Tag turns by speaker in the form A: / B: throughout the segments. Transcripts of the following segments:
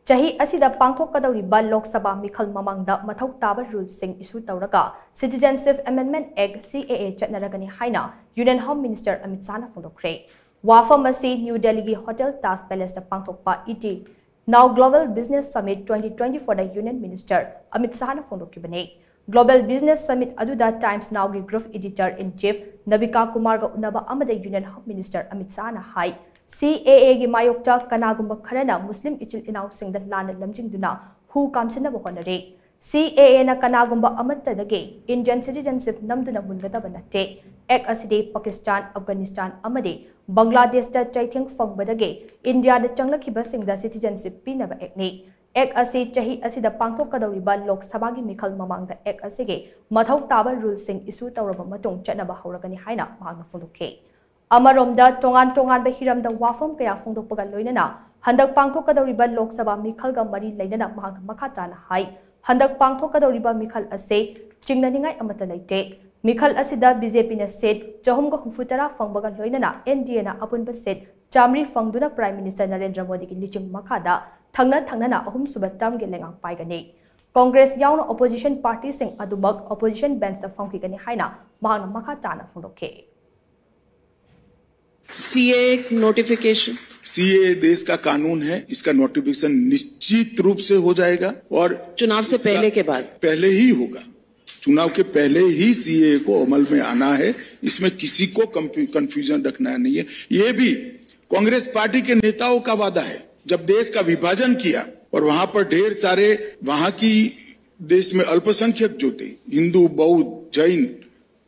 A: Chahi asida pangthokadawriba Lok Sabha mikhal mamangda mathau taba rules sing issue tawraga Citizenship Amendment Act CAA chatnaragani haina Union Home Minister Amit Shah na phongdokre. Wafamasi New Delhi Hotel Taj Palace da pangthokpa ET Now Global Business Summit 2024 da Union Minister Amit Shah na phongdokibane. Global Business Summit aduda Times Now gi Group Editor in Chief Nabika Kumar ga unaba amada Union Home Minister Amit Shah na hai CAA gi mayokta kanagumba kharana Muslim ichil inaw singda lana lamjingduna hu kamsina bohonare CAA na kanagumba amattadage Indian citizenship namduna mungadaba natte ek aside Pakistan Afghanistan amade Bangladesh da chaitheng fangbadage India da changlakhiba singda citizenship pinaba ekni ek asi chahi asida pangthokadawriba Lok Sabha gi mikhal mamangda ek asige mathau taba rule sing issue tawraba matung chatnaba hauragani haina mahangna phongdokhe Amaromda tongan ba hiramda wafam kaya phongdokpaga loinana handak pangthokadawriba Lok Sabha mikhalga mari leinana mahangna makhatana hai handak pangthokadawriba mikhal ase chingnaningai amata leite mikhal asida BJP na set 450 phangbaga loinana NDA na apunba set chamri phangduna Prime Minister Narendra Modi gi liching makhada thangna ahum suba term ge lengang paigani Congress yauna opposition party sing adubak opposition bench sa phangkigani haina mahangna makhatana phongdokhe
B: CAA notification
C: CAA देश का कानून है, इसका notification निश्चित रूप से हो जाएगा और
B: चुनाव से पहले के बाद
C: पहले ही होगा। चुनाव के पहले ही CAA को अमल में आना है, इसमें किसी को कंफ्यूजन रखना नहीं है। ये भी कांग्रेस पार्टी के नेताओं का वादा है। जब देश का विभाजन किया और वहां पर ढेर सारे वहां की देश में अल्पसंख्यक जो थे, हिंदू, बौद्ध, जैन,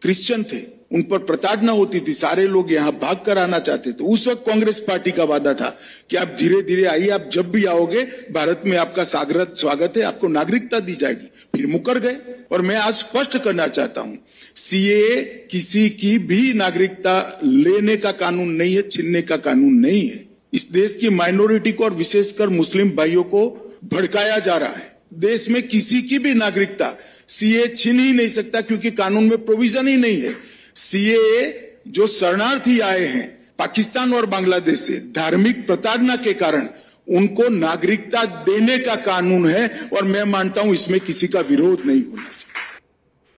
C: क्रिश्चियन थे, उन पर प्रताड़ना होती थी, सारे लोग यहाँ भाग कर आना चाहते थे। उस वक्त कांग्रेस पार्टी का वादा था कि आप धीरे धीरे आइए, आप जब भी आओगे भारत में आपका स्वागत है, आपको नागरिकता दी जाएगी। फिर मुकर गए। और मैं आज स्पष्ट करना चाहता हूं, CAA किसी की भी नागरिकता लेने का कानून नहीं है, छीनने का कानून नहीं है। इस देश की माइनॉरिटी को और विशेषकर मुस्लिम भाइयों को भड़काया जा रहा है। देश में किसी की भी नागरिकता CAA छीन ही नहीं सकता, क्योंकि कानून में प्रोविजन ही नहीं है। CAA जो शरणार्थी आए हैं पाकिस्तान और बांग्लादेश से धार्मिक प्रताड़ना के कारण उनको नागरिकता देने का कानून है और मैं मानता हूं इसमें किसी का विरोध नहीं होना।